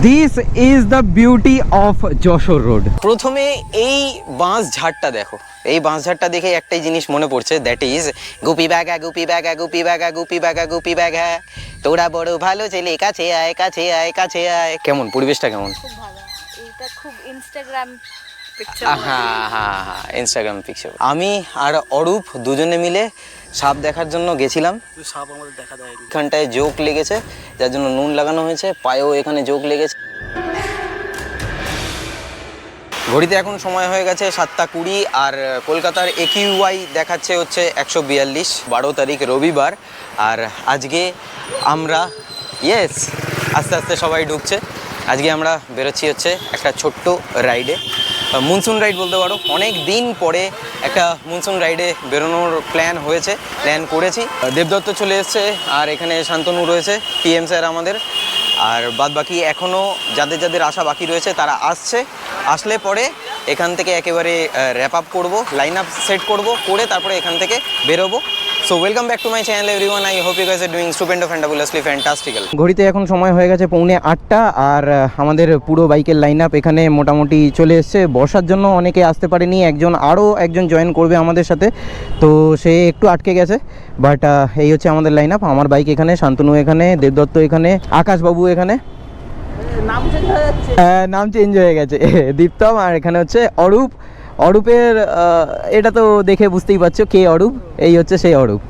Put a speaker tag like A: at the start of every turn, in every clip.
A: This is the beauty of Jessore road.
B: প্রথমে এই বাঁশ ঝাড়টা দেখো, এই বাঁশ ঝাড়টা দেখে একটাই জিনিস মনে পড়ছে, দ্যাট ইজ গুপি ব্যাগা গুপি ব্যাগা গুপি ব্যাগা গুপি ব্যাগা গুপি ব্যাগা, তোরা বড় ভালো ছেলে, কাছে আয় কাছে আয় কাছে আয়। কেমন পরিবেশটা কেমন?
C: খুব ভালো, এটা খুব ইনস্টাগ্রাম পিকচার।
B: হ্যাঁ হ্যাঁ হ্যাঁ, ইনস্টাগ্রাম পিকচার। আমি আর অরূপ দুজনে মিলে সাপ দেখার জন্য গেছিলাম।
D: সাপ আমাদের দেখা দেয়নি।
B: এখানটায় জোক লেগেছে, যার জন্য নুন লাগানো হয়েছে, পায়েও এখানে জোক লেগেছে। ঘড়িতে এখন সময় হয়ে গেছে 7:20 আর কলকাতার AQI দেখাচ্ছে হচ্ছে 142, 12 তারিখ রবিবার। আর আজকে আমরা আস্তে আস্তে সবাই ঢুকছে। আজকে আমরা বেরোচ্ছি হচ্ছে একটা ছোট্ট রাইডে, মনসুন রাইড বলতে পারো। অনেক দিন পরে একটা মনসুন রাইডে বেরোনোর প্ল্যান করেছি। দেবদত্ত চলে এসছে আর এখানে শান্তনু রয়েছে, TM স্যার আমাদের। আর বাদ বাকি এখনও যাদের যাদের আসা বাকি রয়েছে তারা আসলে পরে এখান থেকে একেবারে র্যাপ আপ করবো, লাইন আপ সেট করবো, করে তারপরে এখান থেকে বেরোবো। So welcome back to my channel everyone. I hope you guys are doing stupendo fantabulously fantastical.
A: ঘড়িতে এখন সময় হয়ে গেছে 7:45 আর আমাদের পুরো বাইকের লাইন আপ এখানে মোটামুটি চলে এসছে। বর্ষার জন্য অনেকে আসতে পারেনি, আরও একজন জয়েন করবে আমাদের সাথে, তো সে একটু আটকে গেছে। বাট এই হচ্ছে আমাদের লাইন আপ। আমার বাইক এখানে, শান্তনু এখানে, দেবদত্ত এখানে, আকাশবাবু এখানে, নাম চেঞ্জ হয়ে গেছে দীপ্তম, আর এখানে হচ্ছে অরূপের এটা তো দেখে বুঝতেই পারছো কে অরূপ, এই হচ্ছে সেই অরূপ।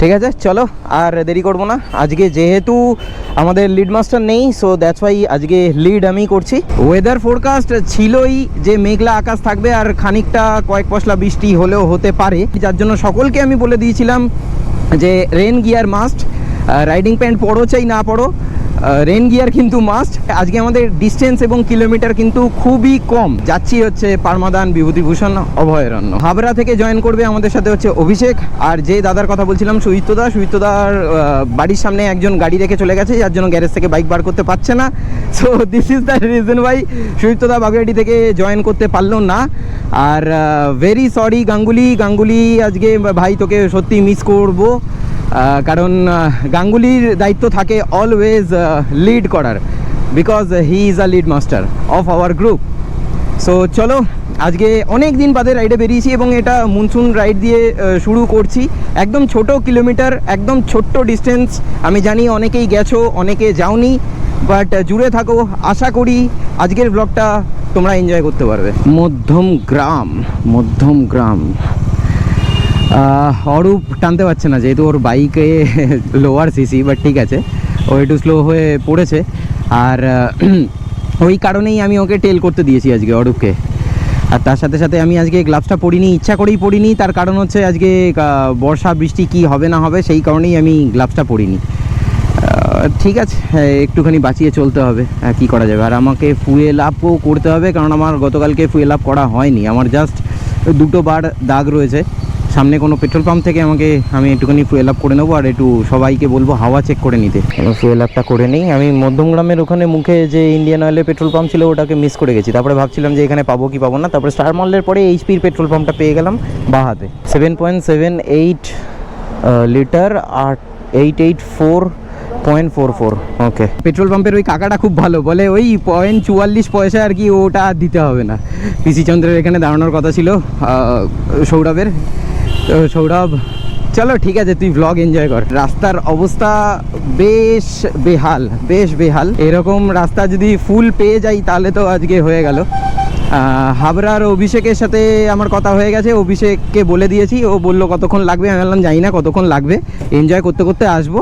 A: ঠিক আছে, চলো আর দেরি করবো না। আজকে যেহেতু আমাদের লিড মাস্টার নেই, সো দ্যাটস ওয়াই আজকে লিড আমি করছি। ওয়েদার ফোরকাস্ট ছিলই যে মেঘলা আকাশ থাকবে আর খানিকটা কয়েক পশলা বৃষ্টি হলেও হতে পারে, যার জন্য সকলকে আমি বলে দিয়েছিলাম যে rain gear must, riding pant পরো চাই না পরো, রেন গিয়ার কিন্তু মাস্ট। আজকে আমাদের ডিস্টেন্স এবং কিলোমিটার কিন্তু খুবই কম। যাচ্ছি হচ্ছে পারমাদান বিভূতিভূষণ অভয়ারণ্য। হাবড়া থেকে জয়েন করবে আমাদের সাথে হচ্ছে অভিষেক, আর যে দাদার কথা বলছিলাম সুইত্যদার বাড়ির সামনে একজন গাড়ি রেখে চলে গেছে, যার জন্য গ্যারেজ থেকে বাইক বার করতে পারছে না। So this is the reason why সুইত্যদা বাগুইআটি থেকে জয়েন করতে পারলো না। আর ভেরি সরি গাঙ্গুলি, আজকে ভাই তোকে সত্যি মিস করবো, কারণ গাঙ্গুলির দায়িত্ব থাকে অলওয়েজ লিড করার, because he is a lead master of our group. So চলো, আজকে অনেক দিন বাদে রাইডে বেরিয়েছি এবং এটা মনসুন রাইড দিয়ে শুরু করছি। একদম ছোট কিলোমিটার, একদম ছোট্ট ডিস্টেন্স। আমি জানি অনেকেই গেছো, অনেকে যাওনি, বাট জুড়ে থাকো। আশা করি আজকের ব্লগটা তোমরা এনজয় করতে পারবে। মধ্যমগ্রাম অরূপ টানতে পারছে না যেহেতু ওর বাইকে লোয়ার সিসি, বাট ঠিক আছে, ও একটু স্লো হয়ে পড়েছে। আর ওই কারণেই আমি ওকে টেল করতে দিয়েছি আজকে অরূপকে। আর তার সাথে সাথে আমি আজকে গ্লাভসটা পরিনি, ইচ্ছা করেই পরিনি। তার কারণ হচ্ছে আজকে বর্ষা বৃষ্টি কি হবে না হবে, সেই কারণেই আমি গ্লাভসটা পরিনি। ঠিক আছে, একটুখানি বাঁচিয়ে চলতে হবে, কি করা যাবে। আর আমাকে ফুয়েল আপও করতে হবে, কারণ আমার গতকালকে ফুয়েল আপ করা হয়নি। আমার জাস্ট 2 বার দাগ রয়েছে। সামনে কোনো পেট্রোল পাম্প থেকে আমি একটুখানি ফুয়েল আপ করে নেবো, আর একটু সবাইকে বলবো হাওয়া চেক করে নিতে। ফুয়েল আপটা করে নিই। আমি মধ্যমগ্রামের ওখানে মুখে যে ইন্ডিয়ান অয়েলের পেট্রোল পাম্প ছিল ওটাকে মিস করে গেছি। তারপরে ভাবছিলাম যে এখানে পাবো কি পাবো না, তারপরে স্টার মলের পরে HPর পেট্রোল পাম্পটা পেয়ে গেলাম বাঁ হাতে। 7.78 লিটার আর 884.44। ওকে, পেট্রোল পাম্পের ওই কাকাটা খুব ভালো, বলে ওই 0.44 পয়সা আর কি, ওটা দিতে হবে না। পিসি চন্দ্রের এখানে দাঁড়ানোর কথা ছিল সৌরভের। তো সৌরভ, চলো ঠিক আছে, তুই ভ্লগ এনজয় কর। রাস্তার অবস্থা বেশ বেহাল। এরকম রাস্তা যদি ফুল পেয়ে যাই তাহলে তো আজকে হয়ে গেল। হাবড়ার অভিষেকের সাথে আমার কথা হয়ে গেছে, অভিষেককে বলে দিয়েছি। ও বললো কতক্ষণ লাগবে, আমি বললাম জানি না কতক্ষণ লাগবে, এনজয় করতে করতে আসবো,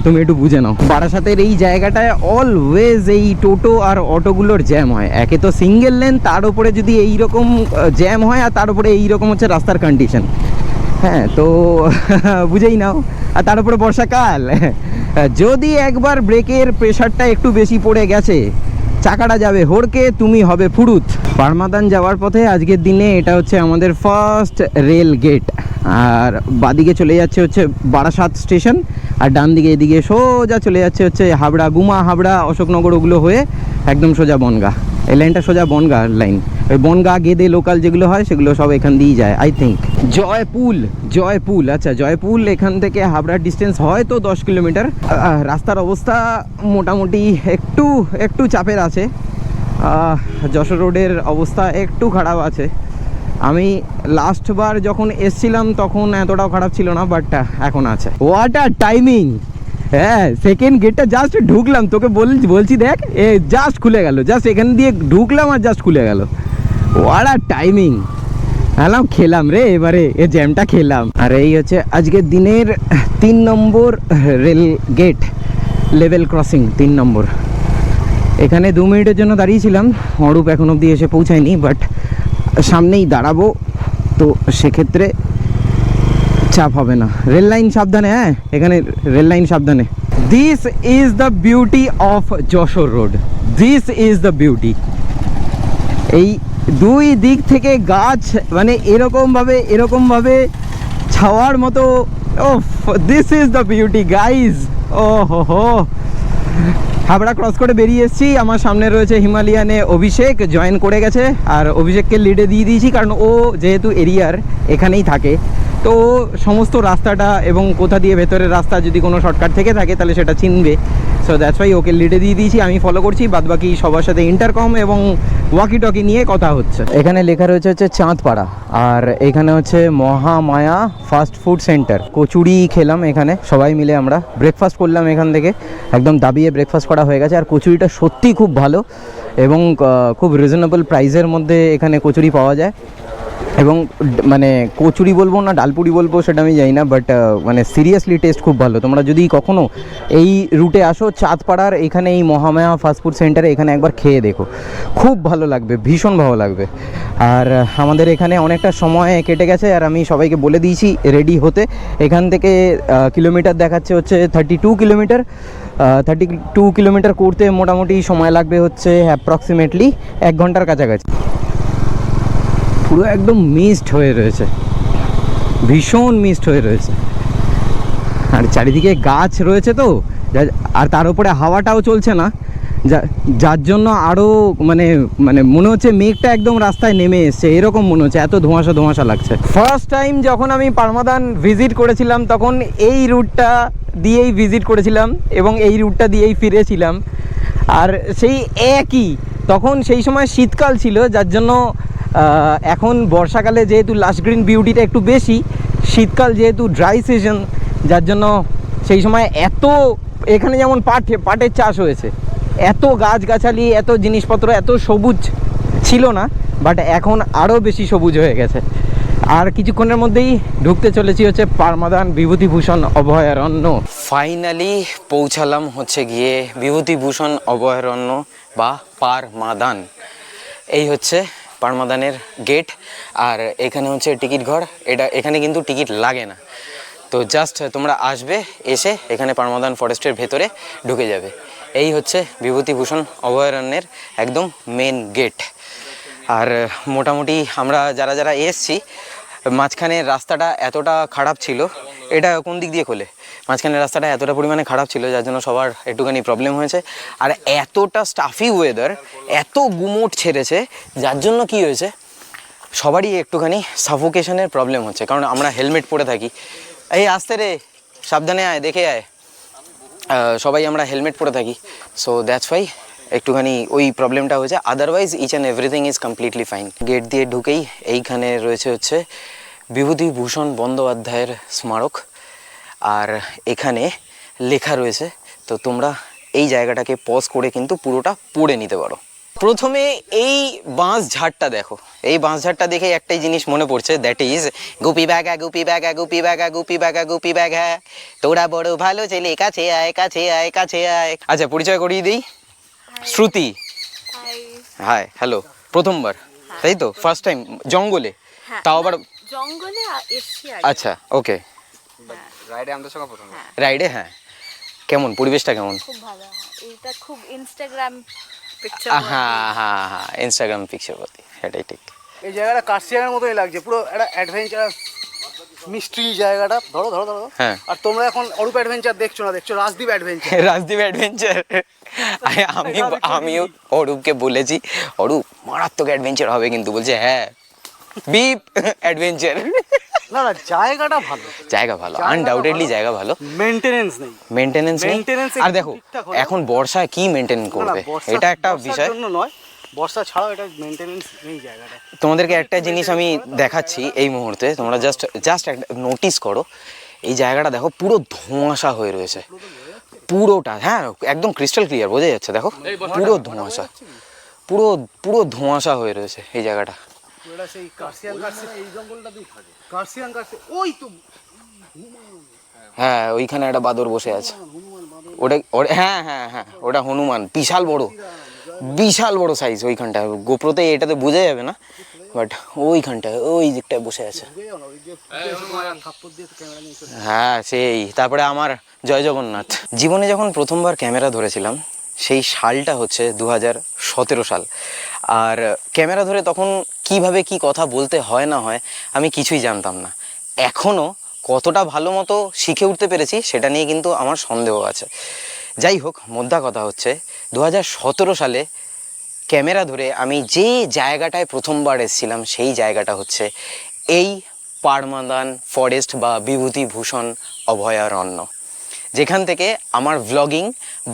A: তুমি একটু বুঝে নাও। বারাসাতের এই জায়গাটায় অলওয়েজ এই টোটো আর অটোগুলোর জ্যাম হয়। একে তো সিঙ্গেল লেন, তার উপরে যদি এইরকম জ্যাম হয়, আর তার উপরে এইরকম হচ্ছে রাস্তার কন্ডিশন। হ্যাঁ, তো বুঝেই নাও। আর তার উপরে বর্ষাকাল, যদি একবার ব্রেকের প্রেশারটা একটু বেশি পড়ে গেছে, চাকাটা যাবে হড়কে, তুমি হবে ফুরুত। পারমাদান যাওয়ার পথে আজকের দিনে এটা হচ্ছে আমাদের ফার্স্ট রেল গেট। আর বাদিকে চলে যাচ্ছে হচ্ছে বারাসাত স্টেশন, আর ডান দিকে এদিকে সোজা চলে যাচ্ছে হচ্ছে হাবড়া, গুমা, হাবড়া, অশোকনগর, ওগুলো হয়ে একদম সোজা বনগাঁ। এই লাইনটা সোজা বনগাঁ লাইন। ওই বনগা গেদে লোকাল যেগুলো হয় সেগুলো সব এখান দিয়েই যায় আই থিঙ্ক। জয়পুল আচ্ছা, জয়পুল এখান থেকে হাবড়ার ডিস্টেন্স হয়তো 10 কিলোমিটার। রাস্তার অবস্থা মোটামুটি একটু চাপের আছে। যশোর রোডের অবস্থা একটু খারাপ আছে। আমি লাস্টবার যখন এসছিলাম তখন এতটাও খারাপ ছিল না, বাট এখন আছে। What are timing! হ্যাঁ, সেকেন্ড গেটটা জাস্ট ঢুকলাম, তোকে বলছি দেখ, এ জাস্ট খুলে গেল, জাস্ট এখান দিয়ে ঢুকলাম আর জাস্ট খুলে গেল। What are timing! হ্যাঁ, খেলাম রে এবারে, এ জ্যামটা খেলাম। আর এই হচ্ছে আজকের দিনের 3 নম্বর রেল গেট, লেভেল ক্রসিং 3 নম্বর। এখানে 2 মিনিটের জন্য দাঁড়িয়েছিলাম, অরূপ এখন অবধি এসে পৌঁছায়নি, বাট সামনেই দাঁড়াবো, তো সেক্ষেত্রে চাপ হবে না। রেল লাইন সাবধানে, হ্যাঁ এখানে রেল লাইন সাবধানে। This is the beauty of Jessore road, this is the beauty. এই দুই দিক থেকে গাছ, মানে এরকমভাবে ছাওয়ার মতো। ও this is the beauty guys. ও হো, হাবড়া ক্রস করে বেরিয়ে এসেছি। আমার সামনে রয়েছে হিমালয়ানে অভিষেক, জয়েন করে গেছে। আর অভিষেককে লিডে দিয়ে দিয়েছি, কারণ ও যেহেতু এরিয়ার এখানেই থাকে, তো সমস্ত রাস্তাটা এবং কোথা দিয়ে ভেতরের রাস্তা যদি কোনো শর্টকাট থেকে থাকে তাহলে সেটা চিনবে। সো দ্যাটস ওয়াই ওকে লিডে দিয়ে দিয়েছি, আমি ফলো করছি। বাদবাকি সবার সাথে ইন্টারকম এবং ওয়াকি টকি নিয়ে কথা হচ্ছে। এখানে লেখা রয়েছে চাঁদপাড়া, আর এখানে হচ্ছে Mahamaya fast food centre. Kachori খেলাম এখানে সবাই মিলে, আমরা ব্রেকফাস্ট করলাম এখান থেকে, একদম দাবিয়ে ব্রেকফাস্ট করা হয়ে গেছে। আর কচুরিটা সত্যিই খুব ভালো এবং খুব রিজনেবল প্রাইসের মধ্যে এখানে কচুরি পাওয়া যায়। এবং মানে কচুরি বলবো না ডালপুরি বলবো সেটা আমি জানি না, বাট মানে সিরিয়াসলি টেস্ট খুব ভালো। তোমরা যদি কখনো এই রুটে আসো চাঁদপাড়ার এখানে এই মহামায়া ফাস্টফুড সেন্টারে, এখানে একবার খেয়ে দেখো, খুব ভালো লাগবে, ভীষণ ভালো লাগবে। আর আমাদের এখানে অনেকটা সময় কেটে গেছে, আর আমি সবাইকে বলে দিয়েছি রেডি হতে। এখান থেকে কিলোমিটার দেখাচ্ছে হচ্ছে 32 কিলোমিটার। 32 কিলোমিটার করতে মোটামুটি সময় লাগবে হচ্ছে অ্যাপ্রক্সিমেটলি 1 ঘন্টার কাছাকাছি। পুরো একদম মিস্ট হয়ে রয়েছে, ভীষণ মিস্ট হয়ে রয়েছে। আর চারিদিকে গাছ রয়েছে তো, আর তার উপরে হাওয়াটাও চলছে না, যার জন্য আরও মানে মনে হচ্ছে মেঘটা একদম রাস্তায় নেমে এসছে, এরকম মনে হচ্ছে, এত ধোঁয়াশা লাগছে। ফার্স্ট টাইম যখন আমি পারমাদান ভিজিট করেছিলাম তখন এই রুটটা দিয়েই ভিজিট করেছিলাম এবং এই রুটটা দিয়েই ফিরেছিলাম। আর সেই একই, তখন সেই সময় শীতকাল ছিল, যার জন্য এখন বর্ষাকালে যেহেতু লাশ গ্রিন বিউটিটা একটু বেশি, শীতকাল যেহেতু ড্রাই সিজন, যার জন্য সেই সময় এত এখানে যেমন পাটের চাষ হয়েছে, এত গাছগাছালি, এত জিনিসপত্র, এত সবুজ ছিল না, বাট এখন আরও বেশি সবুজ হয়ে গেছে। আর কিছুক্ষণের মধ্যেই ঢুকতে চলেছি হচ্ছে পারমাদান বিভূতিভূষণ অভয়ারণ্য।
B: ফাইনালি পৌঁছালাম হচ্ছে গিয়ে বিভূতিভূষণ অভয়ারণ্য বা পারমাদান। এই হচ্ছে পারমাদানের গেট, আর এখানে হচ্ছে টিকিট ঘর। এখানে কিন্তু টিকিট লাগে না, তো জাস্ট তোমরা আসবে, এসে এখানে পারমাদান ফরেস্টের ভেতরে ঢুকে যাবে। এই হচ্ছে বিভূতিভূষণ অভয়ারণ্যের একদম মেন গেট। আর মোটামুটি আমরা যারা এসছি, মাঝখানের রাস্তাটা এতটা খারাপ ছিল, এটা কোন দিক দিয়ে খোলে, মাঝখানের রাস্তাটা এতটা পরিমাণে খারাপ ছিল যার জন্য সবার একটুখানি প্রবলেম হয়েছে। আর এতটা স্টাফি ওয়েদার, এত গুমোট ছেড়েছে, যার জন্য কি হয়েছে, সবারই একটুখানি সাফোকেশনের প্রবলেম হচ্ছে, কারণ আমরা হেলমেট পরে থাকি। এই আসতে রে, সাবধানে আয়, দেখে আয়, সবাই আমরা হেলমেট পরে থাকি। সো দ্যাটস ওয়াই একটুখানি ওই প্রবলেমটা হয়েছে, otherwise each and everything is completely fine. Gate দিয়ে ঢুকেই এইখানে রয়েছে হচ্ছে বিভূতিভূষণ বন্দ্যোপাধ্যায়ের স্মারক, আর এখানে লেখা রয়েছে, তো তোমরা এই জায়গাটাকে পজ করে কিন্তু পুরোটা পড়ে নিতে পারো। প্রথমে এই বাঁশ ঝাড়টা দেখো, এই বাঁশ ঝাড়টা দেখে একটাই জিনিস মনে পড়ছে, দ্যাট ইজ গুপি ব্যাগা গুপি ব্যাগা গুপি ব্যাগা গুপি ব্যাগা গুপি ব্যাগা, তোরা বড় ভালো ছেলে, কাছে আয় কাছে আয় কাছে আয়। আচ্ছা, পরিচয় করিয়ে দিই, শ্রুতি। High, hello. প্রথমবার তাই তো, ফার্স্ট টাইম জঙ্গলে, তাও আবার
C: জঙ্গলে এসছি।
B: আচ্ছা, ওকে। রাইডে আমাদের সঙ্গে প্রথম রাইডে, হ্যাঁ। কেমন পরিবেশটা, কেমন?
C: খুব ভালো, এটা খুব ইনস্টাগ্রাম পিকচার।
B: হ্যাঁ, ইনস্টাগ্রাম পিকচার বলতে, সেটাই ঠিক।
D: এই জায়গাটা কাশিয়াঙের মতোই লাগছে, পুরো একটা অ্যাডভেঞ্চার মিস্ট্রি জায়গাটা। ধরো।
B: হ্যাঁ।
D: আর তোমরা এখন অরূপ অ্যাডভেঞ্চার দেখছো না, দেখছো রাজদীপ অ্যাডভেঞ্চার।
B: রাজদীপ অ্যাডভেঞ্চার, আমিও অরূপকে বলেছি, অরূপ মারাত্মক অ্যাডভেঞ্চার হবে কিন্তু, বলছে হ্যাঁ বিপ অ্যাডভেঞ্চার।
D: না না, জায়গাটা ভালো,
B: জায়গা ভালো, আনডাউটেডলি জায়গা ভালো।
D: মেনটেনেন্স নেই,
B: মেনটেনেন্স নেই।
D: Maintenance
B: আর
D: একটু
B: দেখো
D: ঠিকঠাক হলে-
B: এখন বর্ষায় কি মেনটেন
D: না না,
B: করবে,
D: বর্ষা-
B: এটা একটা
D: বর্ষার
B: বিষয়।
D: জন্য নয়, বর্ষা ছাড়াও এটা মেনটেনেন্স নেই জায়গাটা।
B: তোমাদেরকে একটা জিনিস আমি দেখাচ্ছি এই মুহূর্তে, তোমরা জাস্ট একটা নোটিস করো, এই জায়গাটা দেখো পুরো ধোঁয়াশা হয়ে রয়েছে পুরোটা। হ্যাঁ একদম ক্রিস্টাল ক্লিয়ার বোঝা যাচ্ছে, দেখো পুরো ধোঁয়াশা, পুরো পুরো ধোঁয়াশা হয়ে রয়েছে এই জায়গাটা।
D: ওটা সেই কার্সিয়ান এই জঙ্গলটাতেই থাকে, কার্সিয়ান ওই তো
B: হ্যাঁ ওইখানে একটা বাদর বসে আছে, হ্যাঁ হ্যাঁ হ্যাঁ ওটা হনুমান, বিশাল বড়, বিশাল বড় সাইজ। ওইখানটা গোপ্রোতে এটাতে বোঝা যাবে না, বাট ওইখানটায় ওই দিকটায় বসে আছে। হ্যাঁ সেই, তারপরে আমার জয় জগন্নাথ। জীবনে যখন প্রথমবার ক্যামেরা ধরেছিলাম সেই সালটা হচ্ছে 2017 সাল। আর ক্যামেরা ধরে তখন কিভাবে কি কথা বলতে হয় না হয় আমি কিছুই জানতাম না। এখনও কতটা ভালো মতো শিখে উঠতে পেরেছি সেটা নিয়ে কিন্তু আমার সন্দেহ আছে। যাই হোক, মোদ্দা কথা হচ্ছে 2017 সালে ক্যামেরা ধরে আমি যে জায়গাটায় প্রথমবার এসেছিলাম সেই জায়গাটা হচ্ছে এই পাড়মাদান ফরেস্ট বা বিভূতিভূষণ অভয়ারণ্য, যেখান থেকে আমার ভ্লগিং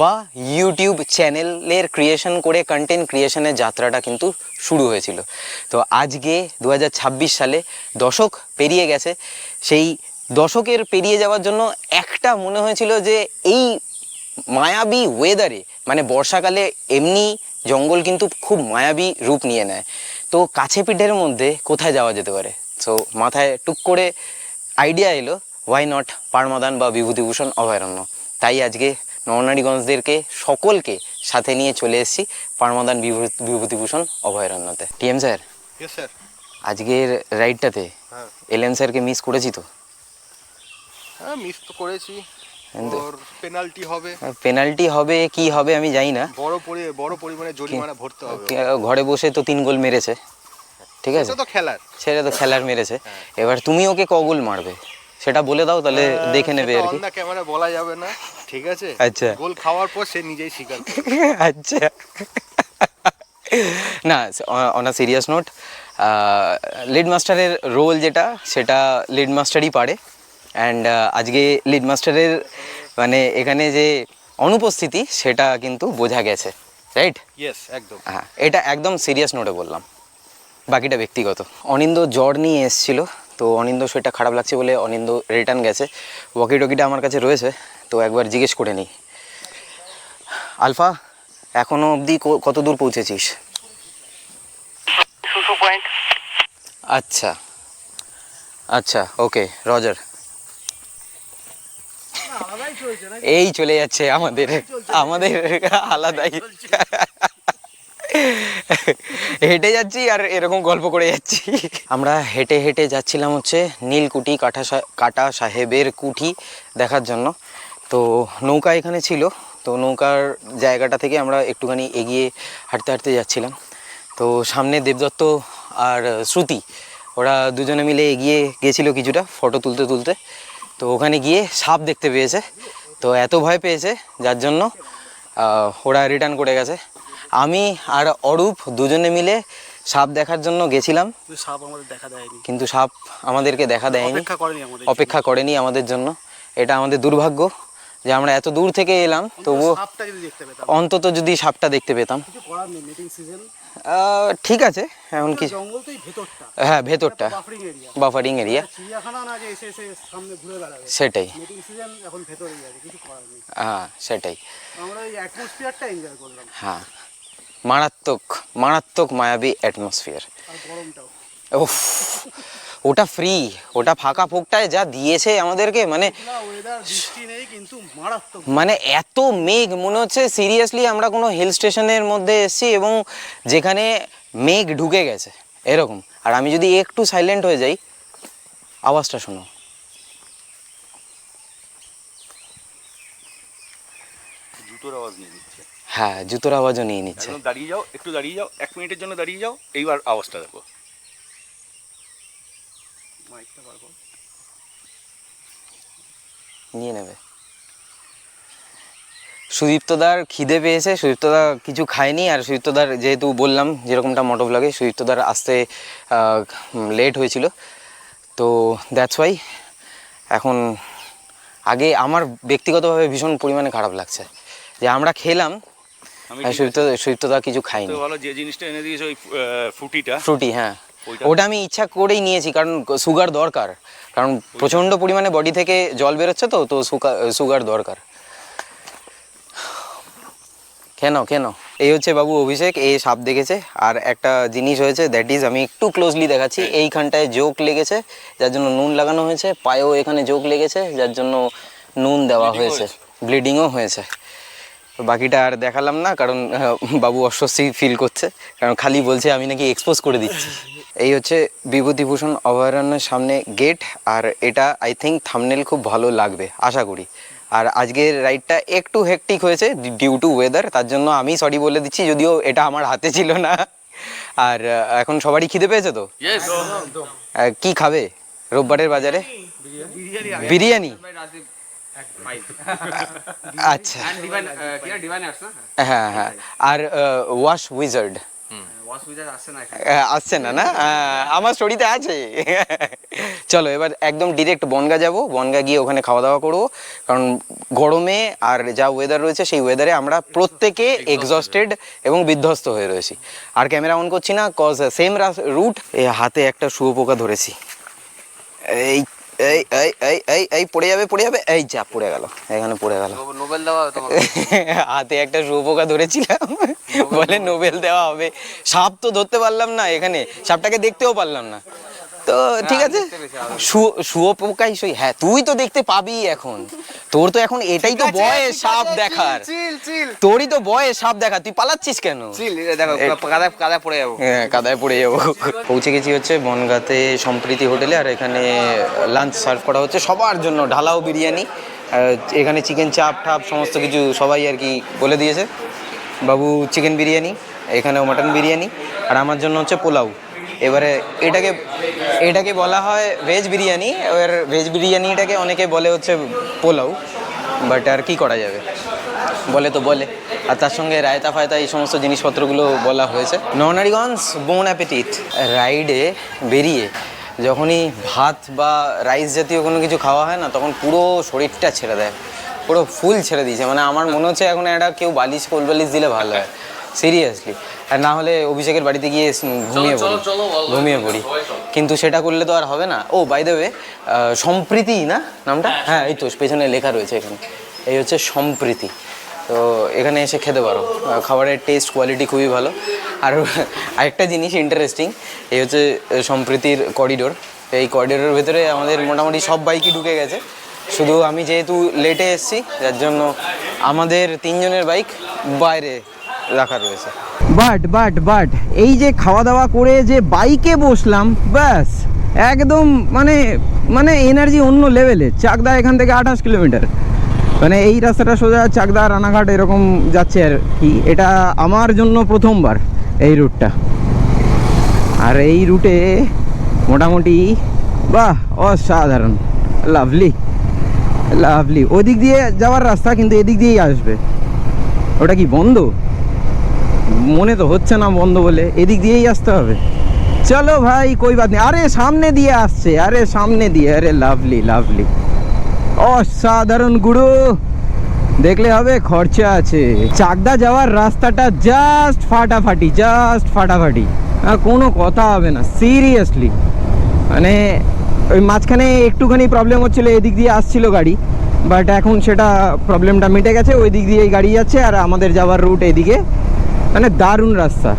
B: বা ইউটিউব চ্যানেলের ক্রিয়েশন করে কন্টেন্ট ক্রিয়েশনের যাত্রাটা কিন্তু শুরু হয়েছিল। তো আজকে 2026 সালে দশক পেরিয়ে গেছে। সেই দশকের পেরিয়ে যাওয়ার জন্য একটা মনে হয়েছিল যে এই মায়াবী ওয়েদারে, মানে বর্ষাকালে এমনি জঙ্গল কিন্তু খুব মায়াবী রূপ নিয়ে নেয়, তো কাছে পিঠের মধ্যে কোথায় যাওয়া যেতে পারে। সো মাথায় টুক করে আইডিয়া এলো, ওয়াই নট পাড়মাদান বা বিভূতিভূষণ অভয়ারণ্য। তাই আজকে নরনারীগঞ্জদেরকে সকলকে সাথে নিয়ে চলে এসেছি পাড়মাদান বিভূতিভূষণ অভয়ারণ্যতে। TM sir,
E: yes sir.
B: আজকের রাইডটাতে
E: হ্যাঁ
B: এলএম স্যারকে মিস করেছি তো।
E: হ্যাঁ মিস তো করেছি, ওর পেনাল্টি হবে,
B: পেনাল্টি হবে কি হবে আমি জানি না,
E: বড় পরিমাণে জরিমানা ভরতে হবে।
B: ঘরে বসে তো 3 গোল মেরেছে, ঠিক আছে,
E: এটা তো খেলার,
B: সেটা তো খেলার মেরেছে। এবার তুমি ওকে ক গোল মারবে সেটা বলে দাও, তাহলে দেখে নেবে আর কি।
E: অন দ্য ক্যামেরা বলা যাবে না, ঠিক আছে?
B: আচ্ছা।
E: গোল খাওয়ার পর সে নিজেই স্বীকার করবে।
B: আচ্ছা না, on a serious note, lead মাস্টারের রোল যেটা সেটা লিড মাস্টারই পারে। অ্যান্ড আজকে লিড মাস্টারের মানে এখানে যে অনুপস্থিতি সেটা কিন্তু বোঝা গেছে, রাইট?
E: ইয়েস একদম।
B: হ্যাঁ, এটা একদম সিরিয়াস নোটে বললাম, বাকিটা ব্যক্তিগত। অনিন্দ জ্বর নিয়ে এসেছিলো, তো অনিন্দ শরীরটা খারাপ লাগছে বলে অনিন্দ রিটার্ন গেছে। ওয়াকি টকিটা আমার কাছে রয়েছে, তো একবার জিজ্ঞেস করে নিই। আলফা, এখনো অবধি কত দূর পৌঁছেছিস? আচ্ছা আচ্ছা, ওকে রজার। এই চলে যাচ্ছে আমাদের আলাদাই, হেঁটে যাচ্ছি আর এরকম গল্প করে যাচ্ছি। আমরা হেঁটে হেঁটে যাচ্ছিলাম হচ্ছে নীলকুঠি কাটা সাহেবের কুঠি দেখার জন্য। তো নৌকা এখানে ছিল, তো নৌকার জায়গাটা থেকে আমরা একটুখানি এগিয়ে হাঁটতে হাঁটতে যাচ্ছিলাম। তো সামনে দেবদত্ত আর শ্রুতি ওরা দুজনে মিলে এগিয়ে গিয়েছিল কিছুটা ফটো তুলতে তুলতে। তো ওখানে গিয়ে সাপ দেখতে পেয়েছে, তো এত ভয় পেয়েছে যার জন্য ওরা রিটার্ন করে গেছে। আমি আর অরূপ দুজনে মিলে সাপ দেখার জন্য গেছিলাম,
D: সাপ আমাদের দেখা দেয়নি,
B: কিন্তু সাপ আমাদেরকে দেখা দেয়নি, অপেক্ষা করেনি আমাদের জন্য। এটা আমাদের দুর্ভাগ্য যে আমরা এত দূর থেকে এলাম, তবুও অন্তত যদি সাপটা দেখতে পেতাম। ঠিক আছে, এখন কি, হ্যাঁ ভেতরটা বাফারিং এরিয়া, সেটাই, হ্যাঁ সেটাই, হ্যাঁ মারাত্মক মারাত্মক মায়াবী অ্যাটমসফিয়ার। উফ, ওটা ফ্রি, ওটা ফাঁকা ফোকটায় যা দিয়েছে আমাদেরকে, মানে এত মেঘ, মনে হচ্ছে সিরিয়াসলি আমরা কোনো হিল স্টেশনের মধ্যে এসেছি এবং যেখানে মেঘ ঢুকে গেছে এরকম। আর আমি যদি একটু সাইলেন্ট হয়ে যাই, আওয়াজটা শোনো,
E: জুতোর আওয়াজ নিয়ে নিচ্ছে।
B: হ্যাঁ জুতোর আওয়াজও নিয়ে নিচ্ছে।
E: দাঁড়িয়ে যাও, একটু দাঁড়িয়ে যাও, 1 মিনিটের জন্য দাঁড়িয়ে যাও, এইবার আওয়াজটা দেখো।
B: নিয়ে নেবে। সুদীপ্তদার খিদে পেয়েছে, সুদীপ্তদা কিছু খায়নি, আর সুদীপ্তদার যেহেতু বললাম যেরকমটা মোটো ব্লগে সুদীপ্তদার আসতে লেট হয়েছিল, তো দ্যাটস ওয়াই এখন আগে আমার ব্যক্তিগতভাবে ভীষণ পরিমাণে খারাপ লাগছে যে আমরা খেলাম সুদীপ্তদা কিছু খায়নি।
F: ভালো যে জিনিসটা এনে দিয়েছে ওই
B: ফ্রুটি, হ্যাঁ ওটা আমি ইচ্ছা করেই নিয়েছি, কারণ সুগার দরকার, কারণ প্রচণ্ড পরিমাণে বডি থেকে জল বেরোচ্ছে, তো সুগার দরকার। কেন এই হচ্ছে বাবু অভিষেক, এই সাপ দেখেছে। আর একটা জিনিস হয়েছে, দ্যাট ইজ আমি একটু ক্লোজলি দেখাচ্ছি, এইখানটায় জোক লেগেছে যার জন্য নুন লাগানো হয়েছে, পায়েও এখানে জোক লেগেছে যার জন্য নুন দেওয়া হয়েছে, ব্লিডিংও হয়েছে। বাকিটা আর দেখালাম না, কারণ বাবু অস্বস্তি ফিল করছে, কারণ খালি বলছে আমি নাকি এক্সপোজ করে দিচ্ছি। এই হচ্ছে বিভূতিভূষণ অভয়ারণ্যের সামনে গেট, আর এটা আই থিঙ্ক থাম্বনেল খুব ভালো লাগবে আশা করি। আর আজকের রাইডটা একটু হেকটিক হয়েছে ডিউ টু ওয়েদার, তার জন্য আমি সরি বলে দিচ্ছি, যদিও এটা আমার হাতে ছিল না। আর এখন সবারই খিদে পেয়েছে তো? কি খাবে রোববারের বাজারে? বিরিয়ানি। আচ্ছা হ্যাঁ হ্যাঁ। আর ওয়াশ উইজার্ড আসছে না? না আমার স্টোরিতে আছে। চলো এবার একদম ডিরেক্ট বনগা যাব, বনগা গিয়ে ওখানে খাওয়া দাওয়া করবো, কারণ গরমে আর যা ওয়েদার রয়েছে সেই ওয়েদারে আমরা প্রত্যেকে এক্সস্টেড এবং বিধ্বস্ত হয়ে রয়েছি। আর ক্যামেরা অন করছি না, কজ সেম রুট। এই হাতে একটা শুয়োপোকা ধরেছি, এই এই এই এই এই এই পড়ে যাবে, এই যা পড়ে গেল, এখানে পড়ে গেল। নোবেল দেওয়া হাতে একটা শুয়োপোকা ধরেছিলাম, বলে নোবেল দেওয়া হবে। সাপ তো ধরতে পারলাম না, এখানে সাপটাকে দেখতেও পারলাম না, তো ঠিক আছে শুয়োপোকাই সই। হ্যাঁ তুই তো দেখতে পাবি এখন, তোর তো এখন এটাই তো বয়স সাপ দেখার, তোরই তো বয়স সাপ দেখা, তুই পালাচ্ছিস কেন? কাদায় পড়ে যাবো। হ্যাঁ কাদায় পড়ে যাবো। পৌঁছে গেছি হচ্ছে বনগাঁতে সম্প্রীতি হোটেলে, আর এখানে লাঞ্চ সার্ভ করা হচ্ছে সবার জন্য, ঢালাও বিরিয়ানি, এখানে চিকেন চাপ ঠাপ সমস্ত কিছু সবাই আর কি বলে দিয়েছে। বাবু চিকেন বিরিয়ানি, এখানেও মাটন বিরিয়ানি, আর আমার জন্য হচ্ছে পোলাও। এবারে এটাকে বলা হয় ভেজ বিরিয়ানি, এবার ভেজ বিরিয়ানিটাকে অনেকে বলে হচ্ছে পোলাও, বাট আর কি করা যাবে, বলে তো বলে। আর তার সঙ্গে রায়তা ফায়তা এই সমস্ত জিনিসপত্রগুলো বলা হয়েছে। নরনারিগঞ্জ বোন অ্যাপেটিট। রাইডে বেরিয়ে যখনই ভাত বা রাইস জাতীয় কোনো কিছু খাওয়া হয় না, তখন পুরো শরীরটা ছেড়ে দেয়, পুরো ফুল ছেড়ে দিয়েছে। মানে আমার মনে হচ্ছে এখন একটা কেউ বালিশ কোল বালিশ দিলে ভালো হয়, সিরিয়াসলি। আর না হলে অভিষেকের বাড়িতে গিয়ে ঘুমিয়ে পড়ি, কিন্তু সেটা করলে তো আর হবে না। ও বাই দ্য ওয়ে, সম্প্রীতি না নামটা? হ্যাঁ এই তো পেছনে লেখা রয়েছে এখানে, এই হচ্ছে সম্প্রীতি। তো এখানে এসে খেতে পারো, খাবারের টেস্ট কোয়ালিটি খুবই ভালো। আর আরেকটা জিনিস ইন্টারেস্টিং, এই হচ্ছে সম্প্রীতির করিডোর। এই করিডোরের ভেতরে আমাদের মোটামুটি সব বাইকই ঢুকে গেছে, শুধু আমি যেহেতু লেটে এসেছি যার জন্য আমাদের 3 জনের বাইক বাইরে রাখা রয়েছে।
A: বাট এই যে খাওয়া দাওয়া করে যে বাইকে বসলাম, ব্যাস একদম মানে এনার্জি অন্য লেভেলে। চাকদা এখান থেকে 28 কিলোমিটার, মানে এই রাস্তাটা সোজা চাকদা রানাঘাট এরকম যাচ্ছে আর কি। এটা আমার জন্য প্রথমবার এই রুটটা, আর এই রুটে মোটামুটি বাহ অসাধারণ, লাভলি। ওদিক দিয়ে যাওয়ার রাস্তা, কিন্তু এদিক দিয়েই আসবে। ওটা কি বন্ধ? মনে তো হচ্ছে না বন্ধ বলে, এদিক দিয়েই আসতে হবে। চলো ভাই কোই বাত নেই। আরে সামনে দিয়ে আসছে, আরে লাভলি অসাধারণ গুরু, দেখলে হবে, খরচা আছে। চাকদা যাওয়ার রাস্তাটা জাস্ট ফাটাফাটি, কোনো কথা হবে না সিরিয়াসলি। মানে ওই মাঝখানে একটুখানি প্রবলেম হচ্ছিলো, এদিক দিয়ে আসছিল গাড়ি, বাট এখন সেটা প্রবলেমটা মিটে গেছে, ওই দিক দিয়েই গাড়ি যাচ্ছে। আর আমাদের যাওয়ার রুট এদিকে, মানে দারুণ রাস্তা।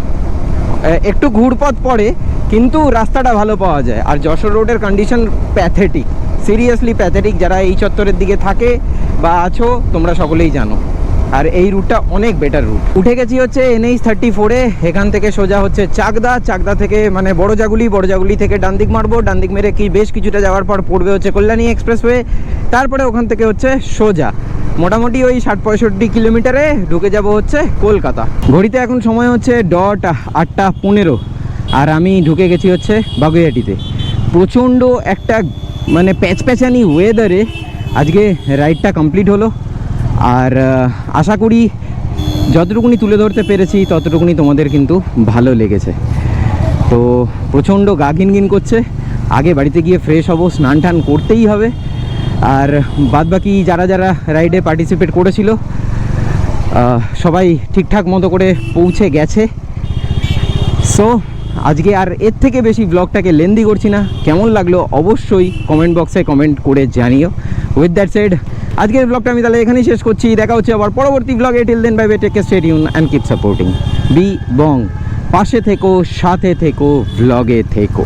A: একটু ঘুরপথ পড়ে, কিন্তু রাস্তাটা ভালো পাওয়া যায়। আর যশোর রোডের কন্ডিশন প্যাথেটিক, সিরিয়াসলি প্যাথেটিক। যারা এই চত্বরের দিকে থাকে বা আছো তোমরা সকলেই জানো। আর এই রুটটা অনেক বেটার রুট। উঠে গেছি হচ্ছে NH 34-এ, এখান থেকে সোজা হচ্ছে চাকদা থেকে মানে বড় জাগুলি থেকে ডান দিক মারবো, ডান দিক মেরে বেশ কিছুটা যাওয়ার পর পড়বে হচ্ছে কল্যাণী এক্সপ্রেসওয়ে। তারপরে ওখান থেকে হচ্ছে সোজা মোটামুটি ওই 60-65 কিলোমিটারে ঢুকে যাব হচ্ছে কলকাতা। ঘড়িতে এখন সময় হচ্ছে 8:15, আর আমি ঢুকে গেছি হচ্ছে বাগুইআটিতে। প্রচণ্ড একটা মানে প্যাচপ্যাচানি ওয়েদারে আজকে রাইডটা কমপ্লিট হলো। আর আশা করি যতটুকুনি তুলে ধরতে পেরেছি ততটুকুনি তোমাদের কিন্তু ভালো লেগেছে। তো প্রচণ্ড গা ঘিনঘিন করছে, আগে বাড়িতে গিয়ে ফ্রেশ হব, স্নান টান করতেই হবে। আর বাদবাকি যারা যারা রাইডে পার্টিসিপেট করেছিল সবাই ঠিকঠাক মতো করে পৌঁছে গেছে। সো আজকে আর এর থেকে বেশি ব্লগটাকে লেন্দি করছি না। কেমন লাগলো অবশ্যই কমেন্ট বক্সে কমেন্ট করে জানিও। উইথ দ্যাট সেড আজকের ব্লগটা আমি তাহলে এখানেই শেষ করছি। দেখা হচ্ছে আবার পরবর্তী ব্লগে। Till then bye bye, take care, stay tuned and keep supporting B Bong. পাশে থেকো, সাথে থেকো, ব্লগে থেকো।